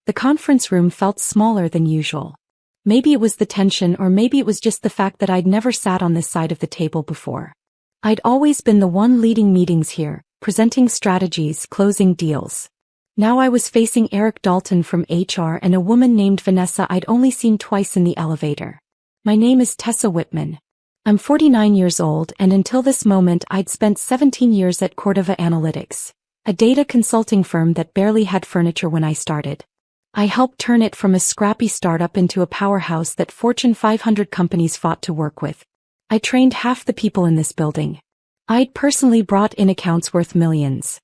The conference room felt smaller than usual. Maybe it was the tension, or maybe it was just the fact that I'd never sat on this side of the table before. I'd always been the one leading meetings here, presenting strategies, closing deals. Now I was facing Eric Dalton from HR and a woman named Vanessa I'd only seen twice in the elevator. My name is Tessa Whitman. I'm 49 years old, and until this moment I'd spent 17 years at Cordova Analytics, a data consulting firm that barely had furniture when I started. I helped turn it from a scrappy startup into a powerhouse that Fortune 500 companies fought to work with. I trained half the people in this building. I'd personally brought in accounts worth millions.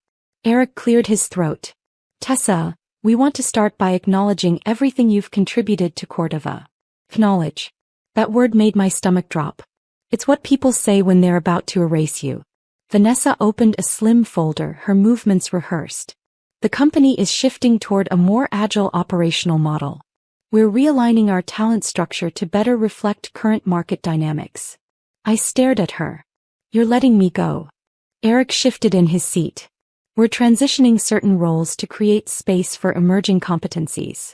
Eric cleared his throat. Tessa, we want to start by acknowledging everything you've contributed to Cordova. Acknowledge. That word made my stomach drop. It's what people say when they're about to erase you. Vanessa opened a slim folder, her movements rehearsed. The company is shifting toward a more agile operational model. We're realigning our talent structure to better reflect current market dynamics. I stared at her. You're letting me go. Eric shifted in his seat. We're transitioning certain roles to create space for emerging competencies.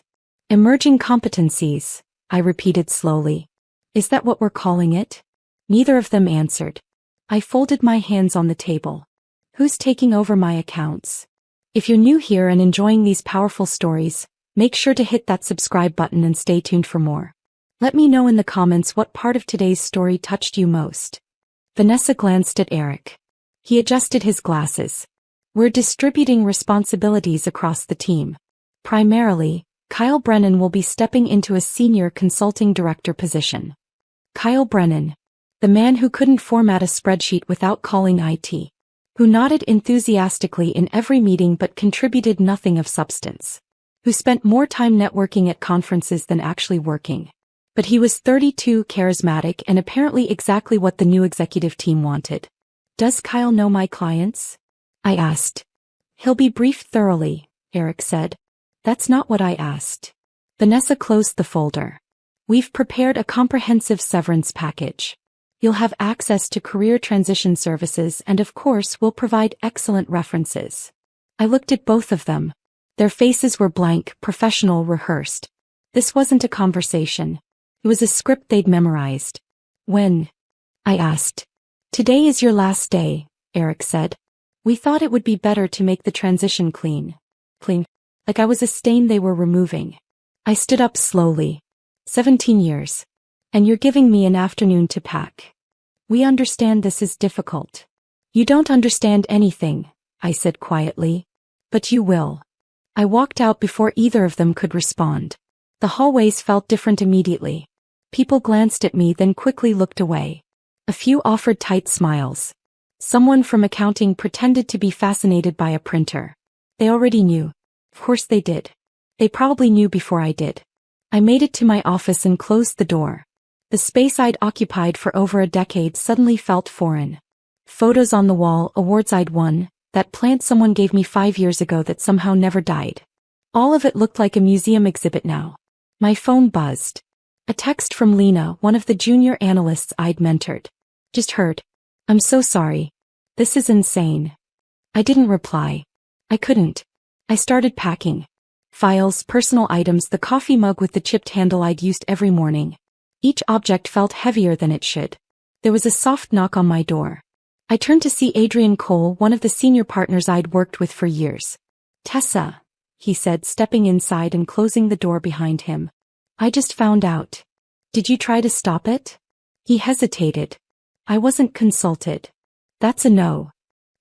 Emerging competencies, I repeated slowly. Is that what we're calling it? Neither of them answered. I folded my hands on the table. Who's taking over my accounts? If you're new here and enjoying these powerful stories, make sure to hit that subscribe button and stay tuned for more. Let me know in the comments what part of today's story touched you most. Vanessa glanced at Eric. He adjusted his glasses. We're distributing responsibilities across the team. Primarily, Kyle Brennan will be stepping into a senior consulting director position. Kyle Brennan, the man who couldn't format a spreadsheet without calling IT, who nodded enthusiastically in every meeting but contributed nothing of substance, who spent more time networking at conferences than actually working. But he was 32, charismatic, and apparently exactly what the new executive team wanted. Does Kyle know my clients? I asked. He'll be briefed thoroughly, Eric said. That's not what I asked. Vanessa closed the folder. We've prepared a comprehensive severance package. You'll have access to career transition services, and of course we'll provide excellent references. I looked at both of them. Their faces were blank, professional, rehearsed. This wasn't a conversation. It was a script they'd memorized. When? I asked. Today is your last day, Eric said. We thought it would be better to make the transition clean. Clean. Like I was a stain they were removing. I stood up slowly. 17 years. And you're giving me an afternoon to pack. We understand this is difficult. You don't understand anything, I said quietly. But you will. I walked out before either of them could respond. The hallways felt different immediately. People glanced at me, then quickly looked away. A few offered tight smiles. Someone from accounting pretended to be fascinated by a printer. They already knew. Of course they did. They probably knew before I did. I made it to my office and closed the door. The space I'd occupied for over a decade suddenly felt foreign. Photos on the wall, awards I'd won, that plant someone gave me 5 years ago that somehow never died. All of it looked like a museum exhibit now. My phone buzzed. A text from Lena, one of the junior analysts I'd mentored. Just heard. I'm so sorry. This is insane. I didn't reply. I couldn't. I started packing. Files, personal items, the coffee mug with the chipped handle I'd used every morning. Each object felt heavier than it should. There was a soft knock on my door. I turned to see Adrian Cole, one of the senior partners I'd worked with for years. Tessa, he said, stepping inside and closing the door behind him. I just found out. Did you try to stop it? He hesitated. I wasn't consulted. That's a no.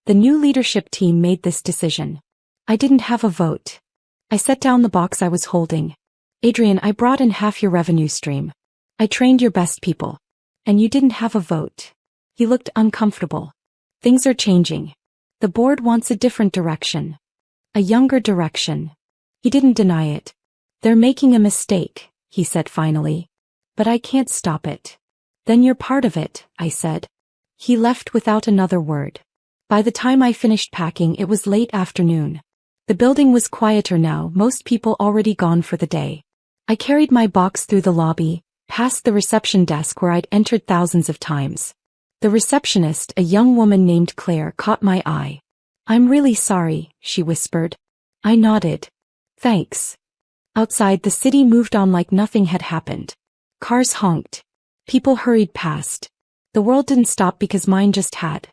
The new leadership team made this decision. I didn't have a vote. I set down the box I was holding. Adrian, I brought in half your revenue stream. I trained your best people. And you didn't have a vote. He looked uncomfortable. Things are changing. The board wants a different direction. A younger direction. He didn't deny it. They're making a mistake, he said finally. But I can't stop it. Then you're part of it, I said. He left without another word. By the time I finished packing, it was late afternoon. The building was quieter now, most people already gone for the day. I carried my box through the lobby, past the reception desk where I'd entered thousands of times. The receptionist, a young woman named Claire, caught my eye. I'm really sorry, she whispered. I nodded. Thanks. Outside, the city moved on like nothing had happened. Cars honked. People hurried past. The world didn't stop because mine just had.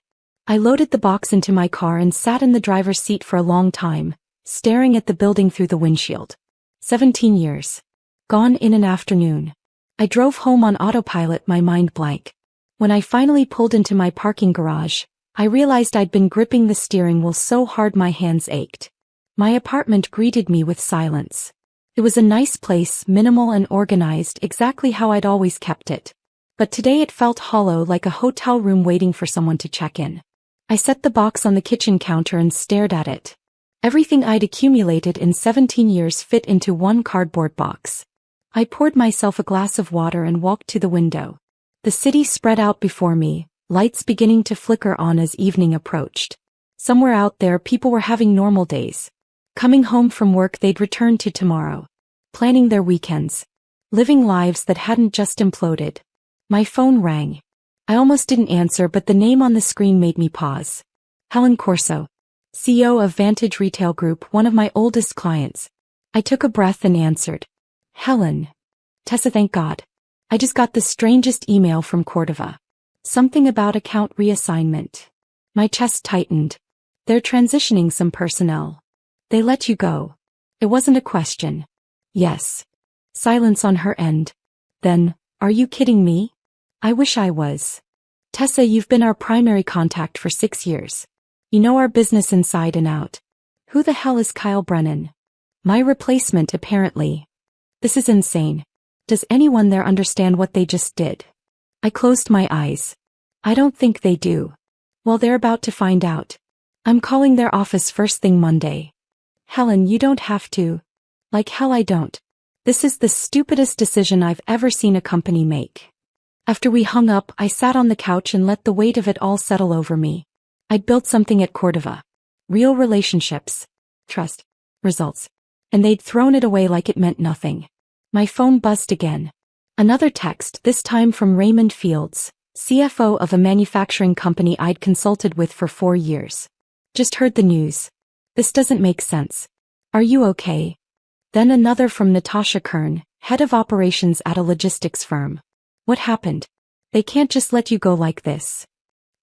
I loaded the box into my car and sat in the driver's seat for a long time, staring at the building through the windshield. 17 years. Gone in an afternoon. I drove home on autopilot, my mind blank. When I finally pulled into my parking garage, I realized I'd been gripping the steering wheel so hard my hands ached. My apartment greeted me with silence. It was a nice place, minimal and organized, exactly how I'd always kept it. But today it felt hollow, like a hotel room waiting for someone to check in. I set the box on the kitchen counter and stared at it. Everything I'd accumulated in 17 years fit into one cardboard box. I poured myself a glass of water and walked to the window. The city spread out before me, lights beginning to flicker on as evening approached. Somewhere out there, people were having normal days. Coming home from work they'd return to tomorrow. Planning their weekends. Living lives that hadn't just imploded. My phone rang. I almost didn't answer, but the name on the screen made me pause. Helen Corso, CEO of Vantage Retail Group, one of my oldest clients. I took a breath and answered. Helen. Tessa, thank God. I just got the strangest email from Cordova. Something about account reassignment. My chest tightened. They're transitioning some personnel. They let you go. It wasn't a question. Yes. Silence on her end. Then, are you kidding me? I wish I was. Tessa, you've been our primary contact for 6 years. You know our business inside and out. Who the hell is Kyle Brennan? My replacement, apparently. This is insane. Does anyone there understand what they just did? I closed my eyes. I don't think they do. Well, they're about to find out. I'm calling their office first thing Monday. Helen, you don't have to. Like hell I don't. This is the stupidest decision I've ever seen a company make. After we hung up, I sat on the couch and let the weight of it all settle over me. I'd built something at Cordova. Real relationships. Trust. Results. And they'd thrown it away like it meant nothing. My phone buzzed again. Another text, this time from Raymond Fields, CFO of a manufacturing company I'd consulted with for 4 years. Just heard the news. This doesn't make sense. Are you okay? Then another from Natasha Kern, head of operations at a logistics firm. What happened? They can't just let you go like this.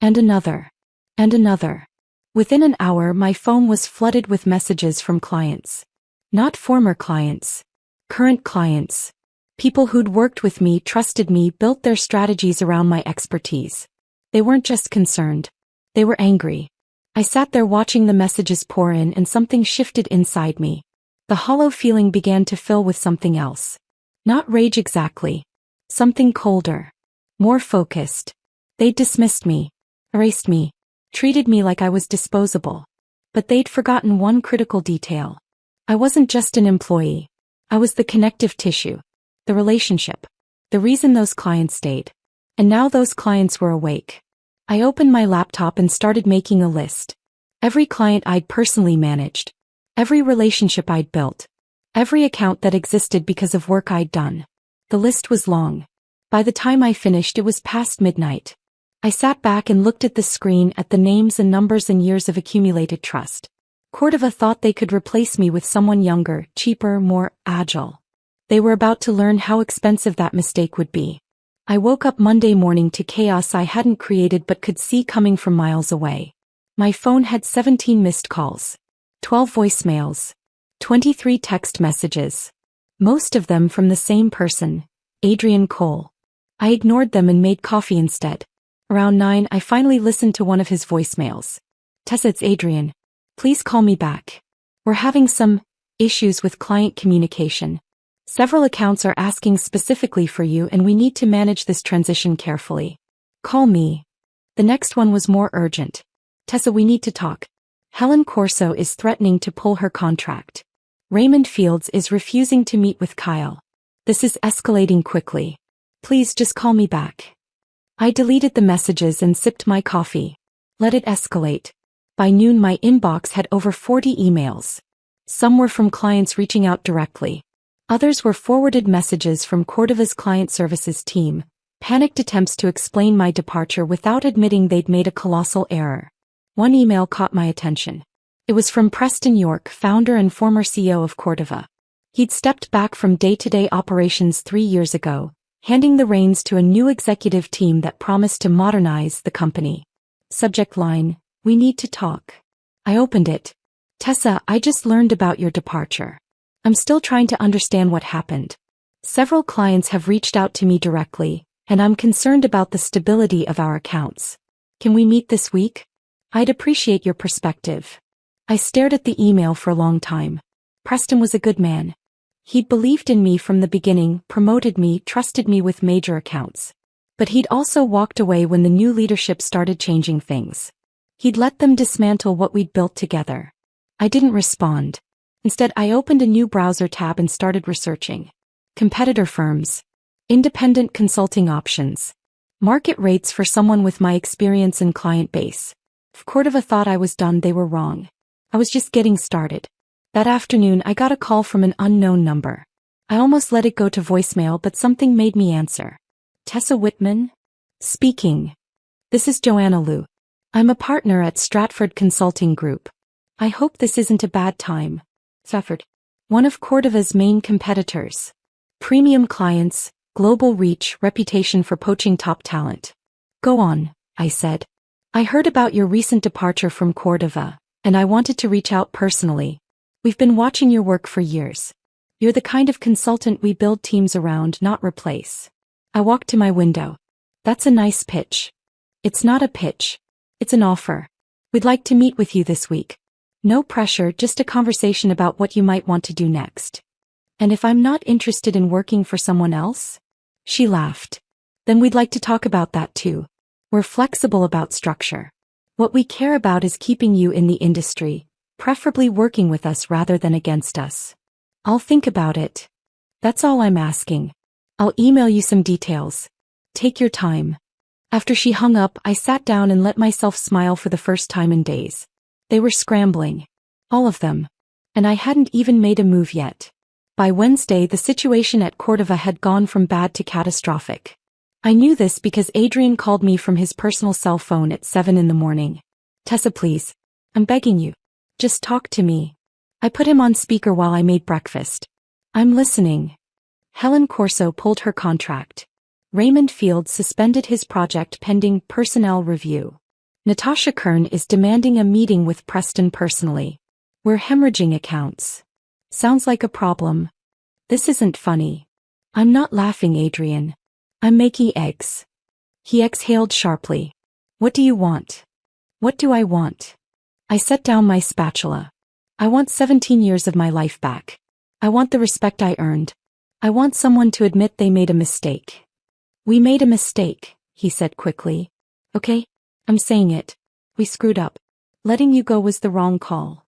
And another. And another. Within an hour, my phone was flooded with messages from clients. Not former clients. Current clients. People who'd worked with me, trusted me, built their strategies around my expertise. They weren't just concerned. They were angry. I sat there watching the messages pour in and something shifted inside me. The hollow feeling began to fill with something else. Not rage exactly. Something colder. More focused. They'd dismissed me. Erased me. Treated me like I was disposable. But they'd forgotten one critical detail. I wasn't just an employee. I was the connective tissue. The relationship. The reason those clients stayed. And now those clients were awake. I opened my laptop and started making a list. Every client I'd personally managed. Every relationship I'd built. Every account that existed because of work I'd done. The list was long. By the time I finished, it was past midnight. I sat back and looked at the screen, at the names and numbers and years of accumulated trust. Cordova thought they could replace me with someone younger, cheaper, more agile. They were about to learn how expensive that mistake would be. I woke up Monday morning to chaos I hadn't created but could see coming from miles away. My phone had 17 missed calls. 12 voicemails. 23 text messages. Most of them from the same person, Adrian Cole. I ignored them and made coffee instead. Around 9, I finally listened to one of his voicemails. Tessa, it's Adrian. Please call me back. We're having some issues with client communication. Several accounts are asking specifically for you and we need to manage this transition carefully. Call me. The next one was more urgent. Tessa, we need to talk. Helen Corso is threatening to pull her contract. Raymond Fields is refusing to meet with Kyle. This is escalating quickly. Please just call me back. I deleted the messages and sipped my coffee. Let it escalate. By noon my inbox had over 40 emails. Some were from clients reaching out directly. Others were forwarded messages from Cordova's client services team, panicked attempts to explain my departure without admitting they'd made a colossal error. One email caught my attention. It was from Preston York, founder and former CEO of Cordova. He'd stepped back from day-to-day operations 3 years ago, handing the reins to a new executive team that promised to modernize the company. Subject line: "We need to talk." I opened it. "Tessa, I just learned about your departure. I'm still trying to understand what happened. Several clients have reached out to me directly, and I'm concerned about the stability of our accounts. Can we meet this week? I'd appreciate your perspective." I stared at the email for a long time. Preston was a good man. He'd believed in me from the beginning, promoted me, trusted me with major accounts. But he'd also walked away when the new leadership started changing things. He'd let them dismantle what we'd built together. I didn't respond. Instead, I opened a new browser tab and started researching. Competitor firms. Independent consulting options. Market rates for someone with my experience and client base. If Cordova thought I was done, they were wrong. I was just getting started. That afternoon, I got a call from an unknown number. I almost let it go to voicemail, but something made me answer. "Tessa Whitman? Speaking. This is Joanna Liu. I'm a partner at Stratford Consulting Group. I hope this isn't a bad time." Stratford. One of Cordova's main competitors. Premium clients, global reach, reputation for poaching top talent. "Go on," I said. "I heard about your recent departure from Cordova, and I wanted to reach out personally. We've been watching your work for years. You're the kind of consultant we build teams around, not replace." I walked to my window. "That's a nice pitch." "It's not a pitch. It's an offer. We'd like to meet with you this week. No pressure, just a conversation about what you might want to do next." "And if I'm not interested in working for someone else?" She laughed. "Then we'd like to talk about that too. We're flexible about structure. What we care about is keeping you in the industry, preferably working with us rather than against us." "I'll think about it. That's all I'm asking. I'll email you some details. Take your time." After she hung up, I sat down and let myself smile for the first time in days. They were scrambling. All of them. And I hadn't even made a move yet. By Wednesday, the situation at Cordova had gone from bad to catastrophic. I knew this because Adrian called me from his personal cell phone at 7 in the morning. "Tessa, please. I'm begging you. Just talk to me." I put him on speaker while I made breakfast. "I'm listening." Helen Corso pulled her contract. Raymond Fields suspended his project pending personnel review. Natasha Kern is demanding a meeting with Preston personally. We're hemorrhaging accounts. Sounds like a problem. This isn't funny. I'm not laughing, Adrian. I'm making eggs. He exhaled sharply. What do you want? What do I want? I set down my spatula. I want 17 years of my life back. I want the respect I earned. I want someone to admit they made a mistake. We made a mistake, he said quickly. Okay, I'm saying it. We screwed up. Letting you go was the wrong call.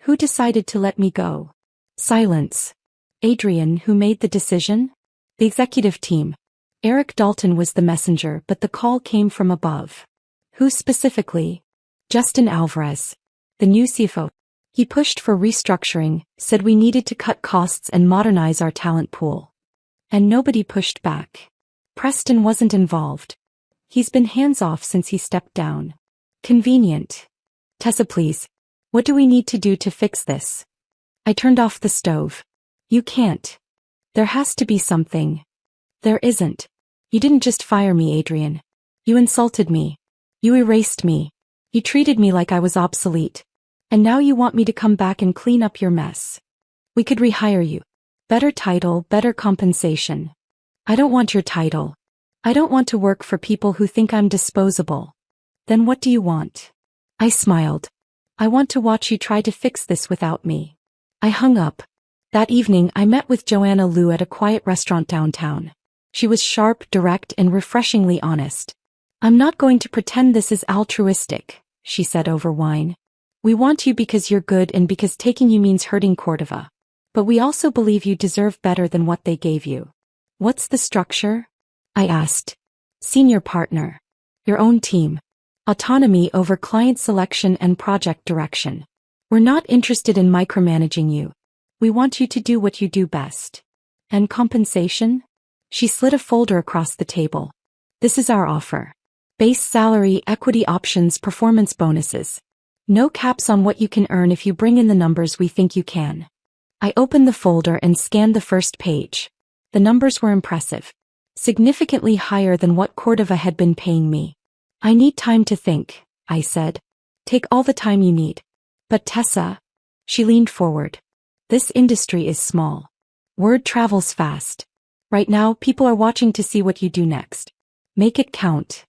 Who decided to let me go? Silence. Adrian, who made the decision? The executive team. Eric Dalton was the messenger, but the call came from above. Who specifically? Justin Alvarez, the new CFO. He pushed for restructuring, said we needed to cut costs and modernize our talent pool. And nobody pushed back. Preston wasn't involved. He's been hands-off since he stepped down. Convenient. Tessa, please. What do we need to do to fix this? I turned off the stove. You can't. There has to be something. There isn't. You didn't just fire me, Adrian. You insulted me. You erased me. You treated me like I was obsolete. And now you want me to come back and clean up your mess. We could rehire you. Better title, better compensation. I don't want your title. I don't want to work for people who think I'm disposable. Then what do you want? I smiled. I want to watch you try to fix this without me. I hung up. That evening I met with Joanna Liu at a quiet restaurant downtown. She was sharp, direct, and refreshingly honest. I'm not going to pretend this is altruistic, she said over wine. We want you because you're good and because taking you means hurting Cordova. But we also believe you deserve better than what they gave you. What's the structure? I asked. Senior partner. Your own team. Autonomy over client selection and project direction. We're not interested in micromanaging you. We want you to do what you do best. And compensation? She slid a folder across the table. This is our offer. Base salary, equity options, performance bonuses. No caps on what you can earn if you bring in the numbers we think you can. I opened the folder and scanned the first page. The numbers were impressive. Significantly higher than what Cordova had been paying me. I need time to think, I said. Take all the time you need. But Tessa. She leaned forward. This industry is small. Word travels fast. Right now, people are watching to see what you do next. Make it count.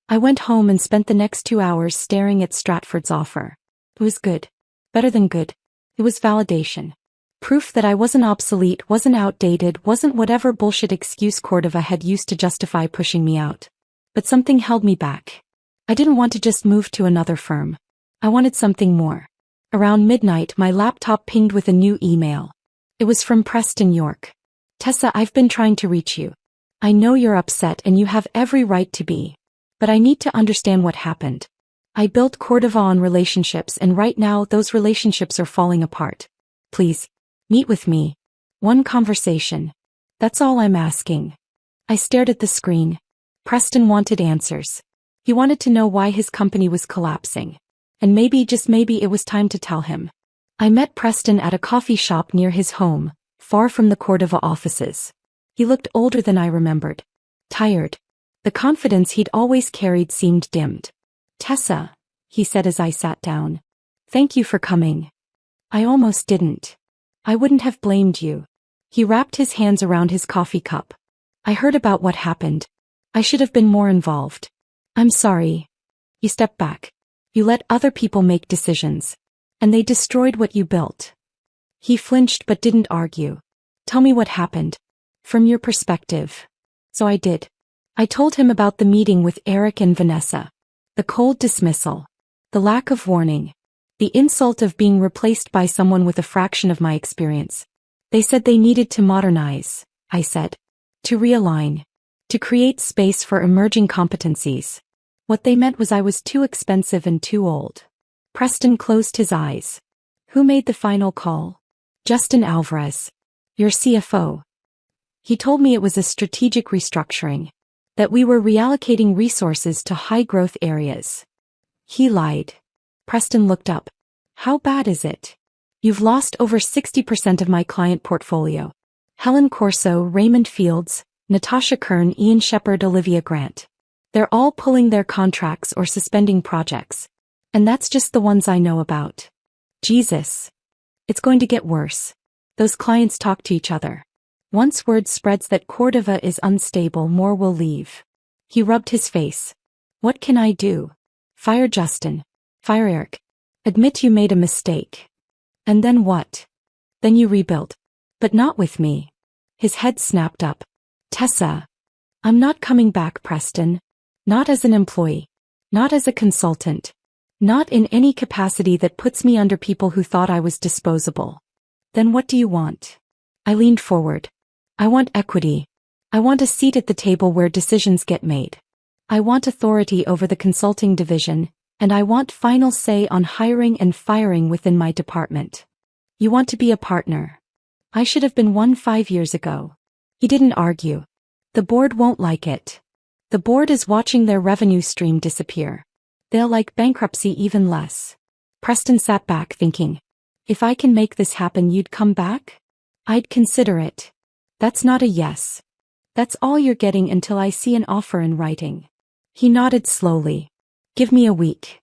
I went home and spent the next 2 hours staring at Stratford's offer. It was good. Better than good. It was validation. Proof that I wasn't obsolete, wasn't outdated, wasn't whatever bullshit excuse Cordova had used to justify pushing me out. But something held me back. I didn't want to just move to another firm. I wanted something more. Around midnight, my laptop pinged with a new email. It was from Preston York. Tessa, I've been trying to reach you. I know you're upset and you have every right to be. But I need to understand what happened. I built Cordova on relationships and right now those relationships are falling apart. Please, meet with me. One conversation. That's all I'm asking. I stared at the screen. Preston wanted answers. He wanted to know why his company was collapsing. And maybe, just maybe, it was time to tell him. I met Preston at a coffee shop near his home, far from the Cordova offices. He looked older than I remembered. Tired. The confidence he'd always carried seemed dimmed. Tessa, he said as I sat down. Thank you for coming. I almost didn't. I wouldn't have blamed you. He wrapped his hands around his coffee cup. I heard about what happened. I should have been more involved. I'm sorry. You stepped back. You let other people make decisions. And they destroyed what you built. He flinched but didn't argue. Tell me what happened. From your perspective. So I did. I told him about the meeting with Eric and Vanessa. The cold dismissal. The lack of warning. The insult of being replaced by someone with a fraction of my experience. They said they needed to modernize, I said. To realign. To create space for emerging competencies. What they meant was I was too expensive and too old. Preston closed his eyes. Who made the final call? Justin Alvarez. Your CFO. He told me it was a strategic restructuring. That we were reallocating resources to high-growth areas. He lied. Preston looked up. How bad is it? You've lost over 60% of my client portfolio. Helen Corso, Raymond Fields, Natasha Kern, Ian Shepherd, Olivia Grant. They're all pulling their contracts or suspending projects. And that's just the ones I know about. Jesus. It's going to get worse. Those clients talk to each other. Once word spreads that Cordova is unstable, more will leave. He rubbed his face. What can I do? Fire Justin. Fire Eric. Admit you made a mistake. And then what? Then you rebuild. But not with me. His head snapped up. Tessa. I'm not coming back, Preston. Not as an employee. Not as a consultant. Not in any capacity that puts me under people who thought I was disposable. Then what do you want? I leaned forward. I want equity. I want a seat at the table where decisions get made. I want authority over the consulting division, and I want final say on hiring and firing within my department. You want to be a partner. I should have been one 5 years ago. He didn't argue. The board won't like it. The board is watching their revenue stream disappear. They'll like bankruptcy even less. Preston sat back thinking. If I can make this happen, you'd come back? I'd consider it. That's not a yes. That's all you're getting until I see an offer in writing. He nodded slowly. Give me a week.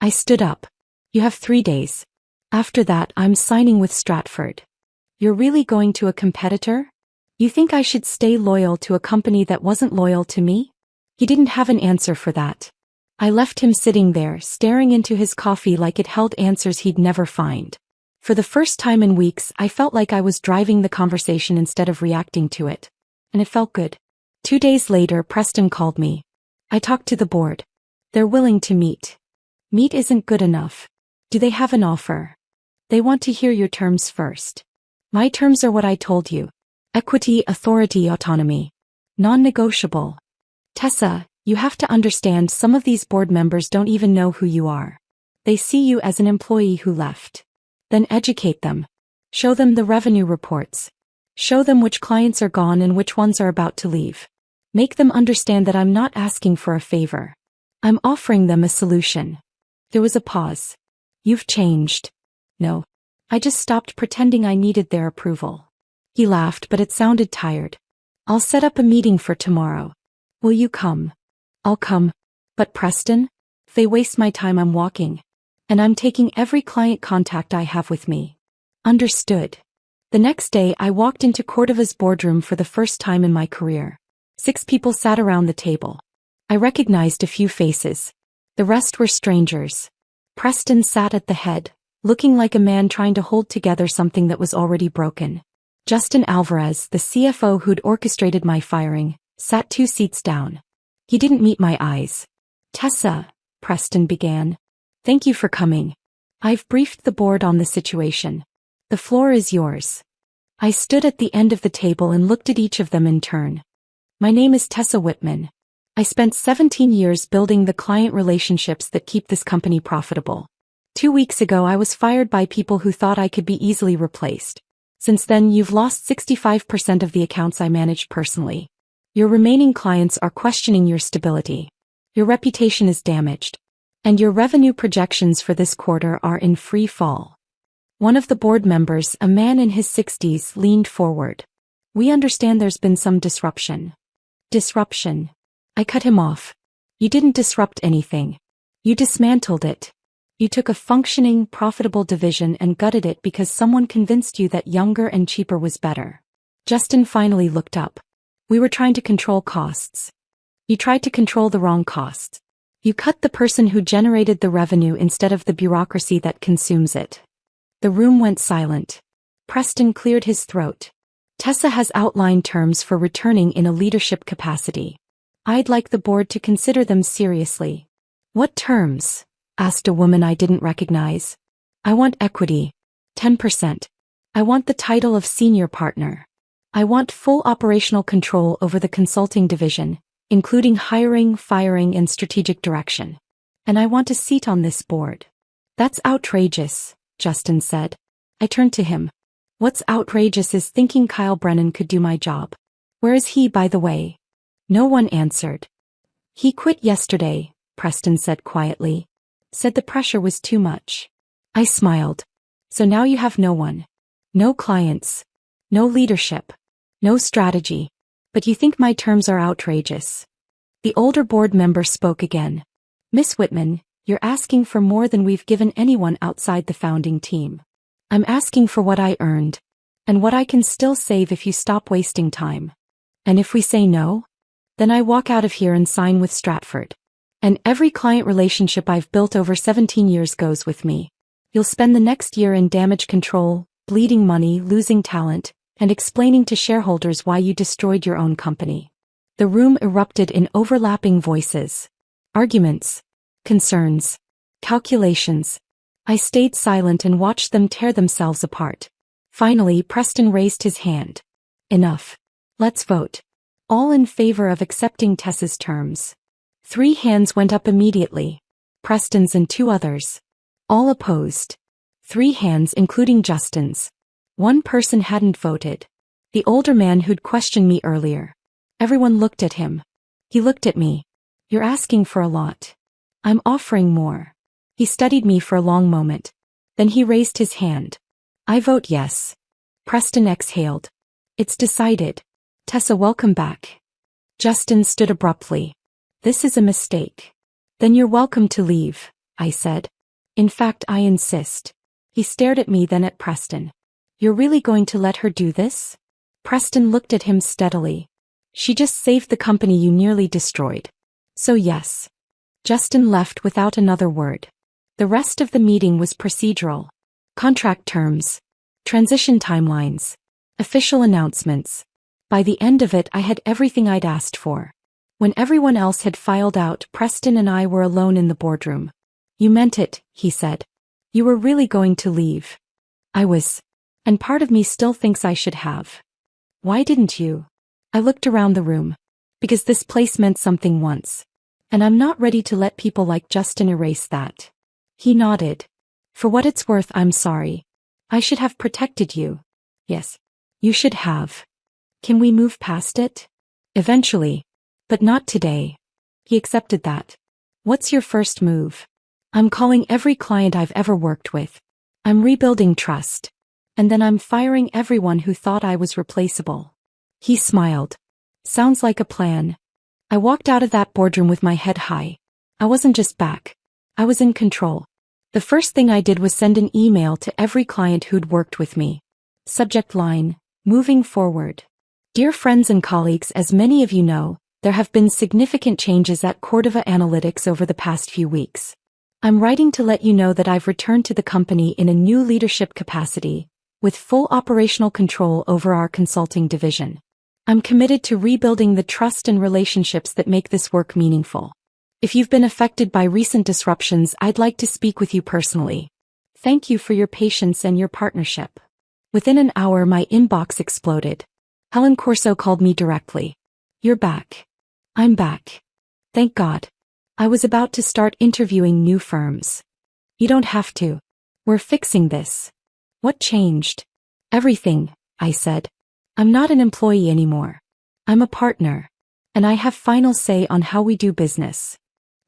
I stood up. You have 3 days. After that, I'm signing with Stratford. You're really going to a competitor? You think I should stay loyal to a company that wasn't loyal to me? He didn't have an answer for that. I left him sitting there, staring into his coffee like it held answers he'd never find. For the first time in weeks, I felt like I was driving the conversation instead of reacting to it. And it felt good. 2 days later, Preston called me. I talked to the board. They're willing to meet. Meet isn't good enough. Do they have an offer? They want to hear your terms first. My terms are what I told you. Equity, authority, autonomy. Non-negotiable. Tessa, you have to understand some of these board members don't even know who you are. They see you as an employee who left. Then educate them. Show them the revenue reports. Show them which clients are gone and which ones are about to leave. Make them understand that I'm not asking for a favor. I'm offering them a solution. There was a pause. You've changed. No. I just stopped pretending I needed their approval. He laughed, but it sounded tired. I'll set up a meeting for tomorrow. Will you come? I'll come. But Preston? If they waste my time, I'm walking. And I'm taking every client contact I have with me. Understood. The next day I walked into Cordova's boardroom for the first time in my career. 6 people sat around the table. I recognized a few faces. The rest were strangers. Preston sat at the head, looking like a man trying to hold together something that was already broken. Justin Alvarez, the CFO who'd orchestrated my firing, sat 2 seats down. He didn't meet my eyes. Tessa, Preston began. Thank you for coming. I've briefed the board on the situation. The floor is yours. I stood at the end of the table and looked at each of them in turn. My name is Tessa Whitman. I spent 17 years building the client relationships that keep this company profitable. 2 weeks ago I was fired by people who thought I could be easily replaced. Since then you've lost 65% of the accounts I managed personally. Your remaining clients are questioning your stability. Your reputation is damaged. And your revenue projections for this quarter are in free fall. One of the board members, a man in his 60s, leaned forward. We understand there's been some disruption. Disruption. I cut him off. You didn't disrupt anything. You dismantled it. You took a functioning, profitable division and gutted it because someone convinced you that younger and cheaper was better. Justin finally looked up. We were trying to control costs. You tried to control the wrong costs. You cut the person who generated the revenue instead of the bureaucracy that consumes it. The room went silent. Preston cleared his throat. Tessa has outlined terms for returning in a leadership capacity. I'd like the board to consider them seriously. What terms? Asked a woman I didn't recognize. I want equity. 10%. I want the title of senior partner. I want full operational control over the consulting division, including hiring, firing, and strategic direction. And I want a seat on this board. That's outrageous, Justin said. I turned to him. What's outrageous is thinking Kyle Brennan could do my job. Where is he, by the way? No one answered. He quit yesterday, Preston said quietly. Said the pressure was too much. I smiled. So now you have no one. No clients. No leadership. No strategy. But you think my terms are outrageous. The older board member spoke again. Miss Whitman, you're asking for more than we've given anyone outside the founding team. I'm asking for what I earned. And what I can still save if you stop wasting time. And if we say no? Then I walk out of here and sign with Stratford. And every client relationship I've built over 17 years goes with me. You'll spend the next year in damage control, bleeding money, losing talent, and explaining to shareholders why you destroyed your own company. The room erupted in overlapping voices. Arguments. Concerns. Calculations. I stayed silent and watched them tear themselves apart. Finally, Preston raised his hand. Enough. Let's vote. All in favor of accepting Tessa's terms. 3 hands went up immediately. Preston's and 2 others. All opposed. 3 hands including Justin's. 1 person hadn't voted. The older man who'd questioned me earlier. Everyone looked at him. He looked at me. You're asking for a lot. I'm offering more. He studied me for a long moment. Then he raised his hand. I vote yes. Preston exhaled. It's decided. Tessa, welcome back. Justin stood abruptly. This is a mistake. Then you're welcome to leave, I said. In fact, I insist. He stared at me, then at Preston. You're really going to let her do this? Preston looked at him steadily. She just saved the company you nearly destroyed. So yes. Justin left without another word. The rest of the meeting was procedural. Contract terms. Transition timelines. Official announcements. By the end of it, I had everything I'd asked for. When everyone else had filed out, Preston and I were alone in the boardroom. You meant it, he said. You were really going to leave. I was. And part of me still thinks I should have. Why didn't you? I looked around the room. Because this place meant something once. And I'm not ready to let people like Justin erase that. He nodded. For what it's worth, I'm sorry. I should have protected you. Yes. You should have. Can we move past it? Eventually. But not today. He accepted that. What's your first move? I'm calling every client I've ever worked with. I'm rebuilding trust. And then I'm firing everyone who thought I was replaceable. He smiled. Sounds like a plan. I walked out of that boardroom with my head high. I wasn't just back. I was in control. The first thing I did was send an email to every client who'd worked with me. Subject line, moving forward. Dear friends and colleagues, as many of you know, there have been significant changes at Cordova Analytics over the past few weeks. I'm writing to let you know that I've returned to the company in a new leadership capacity, with full operational control over our consulting division. I'm committed to rebuilding the trust and relationships that make this work meaningful. If you've been affected by recent disruptions, I'd like to speak with you personally. Thank you for your patience and your partnership. Within an hour, my inbox exploded. Helen Corso called me directly. You're back. I'm back. Thank God. I was about to start interviewing new firms. You don't have to. We're fixing this. What changed? Everything, I said. I'm not an employee anymore. I'm a partner. And I have final say on how we do business.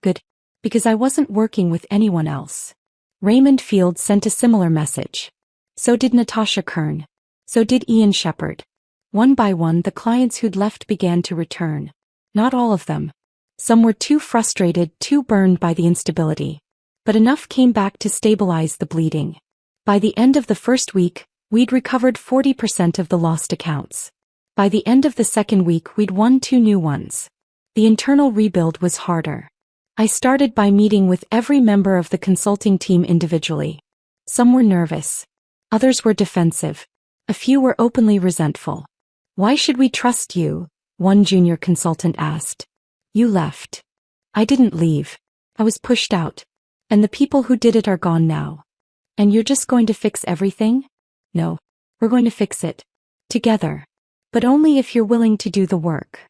Good. Because I wasn't working with anyone else. Raymond Field sent a similar message. So did Natasha Kern. So did Ian Shepard. One by one, the clients who'd left began to return. Not all of them. Some were too frustrated, too burned by the instability. But enough came back to stabilize the bleeding. By the end of the first week, we'd recovered 40% of the lost accounts. By the end of the second week, we'd won 2 new ones. The internal rebuild was harder. I started by meeting with every member of the consulting team individually. Some were nervous. Others were defensive. A few were openly resentful. Why should we trust you? One junior consultant asked. You left. I didn't leave. I was pushed out. And the people who did it are gone now. And you're just going to fix everything? No. We're going to fix it. Together. But only if you're willing to do the work.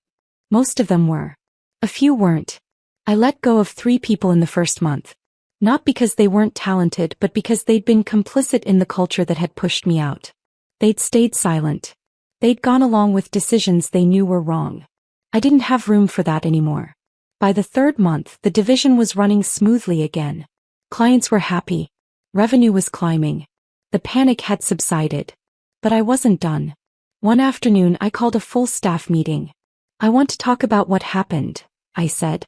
Most of them were. A few weren't. I let go of 3 people in the first month. Not because they weren't talented, but because they'd been complicit in the culture that had pushed me out. They'd stayed silent. They'd gone along with decisions they knew were wrong. I didn't have room for that anymore. By the 3rd month, the division was running smoothly again. Clients were happy. Revenue was climbing. The panic had subsided. But I wasn't done. One afternoon, I called a full staff meeting. I want to talk about what happened, I said.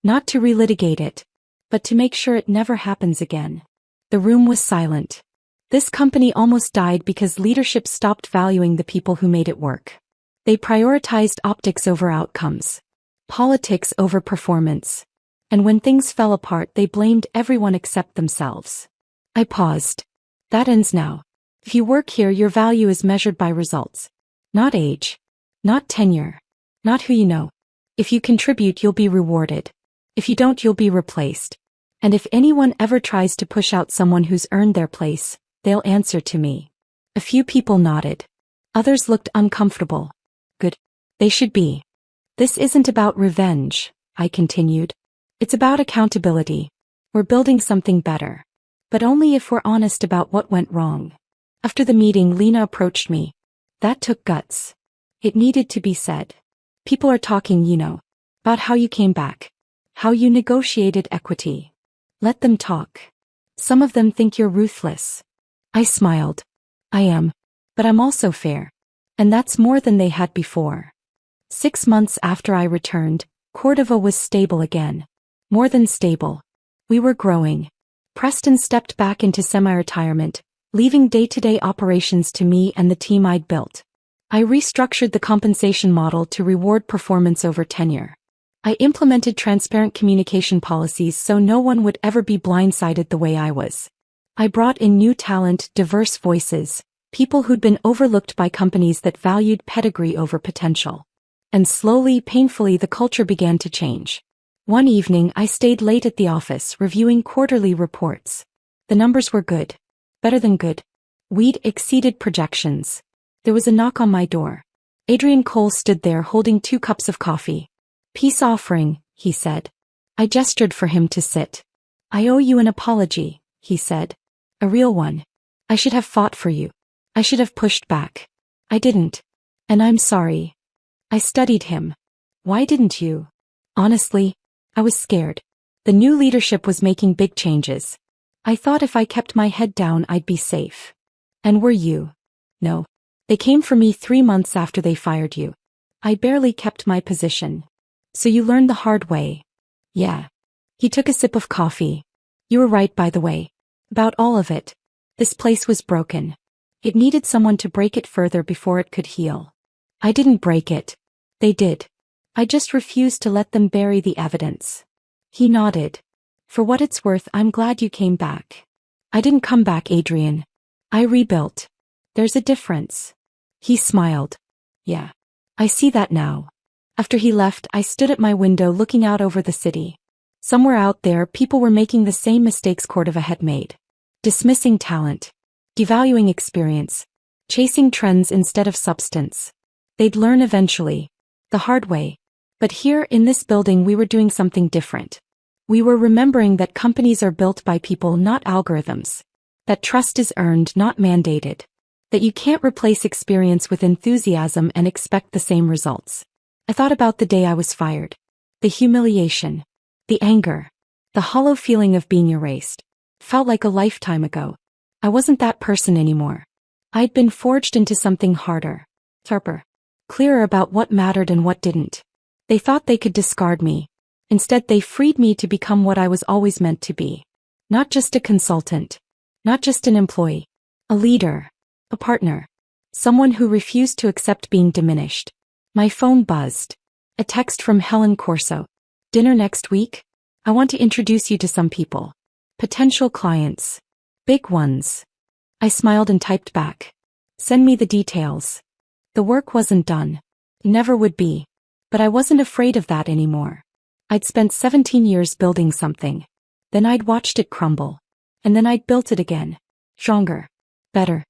Not to relitigate it, but to make sure it never happens again. The room was silent. This company almost died because leadership stopped valuing the people who made it work. They prioritized optics over outcomes, politics over performance. And when things fell apart, they blamed everyone except themselves. I paused. That ends now. If you work here, your value is measured by results. Not age. Not tenure. Not who you know. If you contribute, you'll be rewarded. If you don't, you'll be replaced. And if anyone ever tries to push out someone who's earned their place, they'll answer to me. A few people nodded. Others looked uncomfortable. Good. They should be. This isn't about revenge, I continued. It's about accountability. We're building something better. But only if we're honest about what went wrong. After the meeting, Lena approached me. That took guts. It needed to be said. People are talking, about how you came back. How you negotiated equity. Let them talk. Some of them think you're ruthless. I smiled. I am. But I'm also fair. And that's more than they had before. 6 months after I returned, Cordova was stable again. More than stable. We were growing. Preston stepped back into semi-retirement, leaving day-to-day operations to me and the team I'd built. I restructured the compensation model to reward performance over tenure. I implemented transparent communication policies so no one would ever be blindsided the way I was. I brought in new talent, diverse voices, people who'd been overlooked by companies that valued pedigree over potential. And slowly, painfully, the culture began to change. One evening, I stayed late at the office, reviewing quarterly reports. The numbers were good. Better than good. We'd exceeded projections. There was a knock on my door. Adrian Cole stood there holding 2 cups of coffee. Peace offering, he said. I gestured for him to sit. I owe you an apology, he said. A real one. I should have fought for you. I should have pushed back. I didn't. And I'm sorry. I studied him. Why didn't you? Honestly, I was scared. The new leadership was making big changes. I thought if I kept my head down I'd be safe. And were you? No. They came for me 3 months after they fired you. I barely kept my position. So you learned the hard way. Yeah. He took a sip of coffee. You were right, by the way. About all of it. This place was broken. It needed someone to break it further before it could heal. I didn't break it. They did. I just refused to let them bury the evidence. He nodded. For what it's worth, I'm glad you came back. I didn't come back, Adrian. I rebuilt. There's a difference. He smiled. Yeah. I see that now. After he left, I stood at my window looking out over the city. Somewhere out there, people were making the same mistakes Cordova had made. Dismissing talent. Devaluing experience. Chasing trends instead of substance. They'd learn eventually. The hard way. But here, in this building, we were doing something different. We were remembering that companies are built by people, not algorithms. That trust is earned, not mandated. That you can't replace experience with enthusiasm and expect the same results. I thought about the day I was fired. The humiliation. The anger. The hollow feeling of being erased. Felt like a lifetime ago. I wasn't that person anymore. I'd been forged into something harder. Sharper. Clearer about what mattered and what didn't. They thought they could discard me. Instead, they freed me to become what I was always meant to be. Not just a consultant. Not just an employee. A leader. A partner. Someone who refused to accept being diminished. My phone buzzed. A text from Helen Corso. Dinner next week? I want to introduce you to some people. Potential clients. Big ones. I smiled and typed back. Send me the details. The work wasn't done. Never would be. But I wasn't afraid of that anymore. I'd spent 17 years building something. Then I'd watched it crumble. And then I'd built it again. Stronger. Better.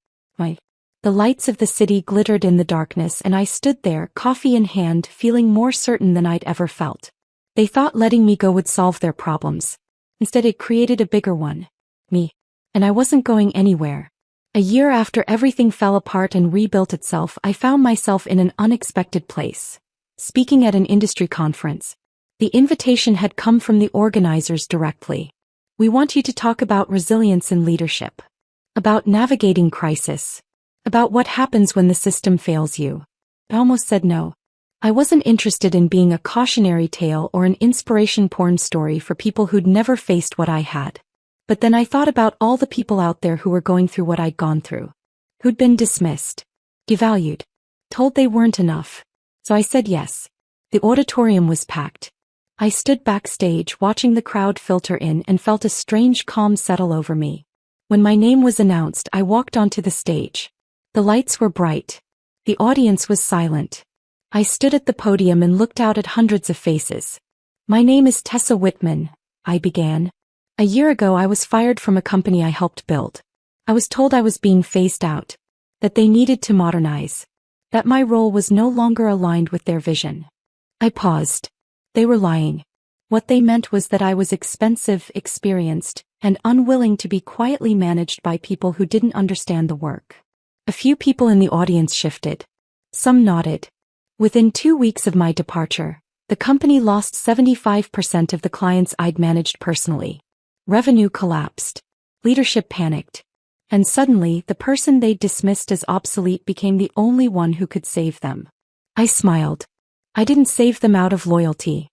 The lights of the city glittered in the darkness and I stood there, coffee in hand, feeling more certain than I'd ever felt. They thought letting me go would solve their problems. Instead, it created a bigger one. Me. And I wasn't going anywhere. A year after everything fell apart and rebuilt itself, I found myself in an unexpected place. Speaking at an industry conference. The invitation had come from the organizers directly. We want you to talk about resilience in leadership. About navigating crisis. About what happens when the system fails you. I almost said no. I wasn't interested in being a cautionary tale or an inspiration porn story for people who'd never faced what I had. But then I thought about all the people out there who were going through what I'd gone through. Who'd been dismissed. Devalued. Told they weren't enough. So I said yes. The auditorium was packed. I stood backstage watching the crowd filter in and felt a strange calm settle over me. When my name was announced, I walked onto the stage. The lights were bright. The audience was silent. I stood at the podium and looked out at hundreds of faces. My name is Tessa Whitman, I began. A year ago I was fired from a company I helped build. I was told I was being phased out. That they needed to modernize. That my role was no longer aligned with their vision. I paused. They were lying. What they meant was that I was expensive, experienced, and unwilling to be quietly managed by people who didn't understand the work. A few people in the audience shifted. Some nodded. Within 2 weeks of my departure, the company lost 75% of the clients I'd managed personally. Revenue collapsed. Leadership panicked. And suddenly, the person they'd dismissed as obsolete became the only one who could save them. I smiled. I didn't save them out of loyalty.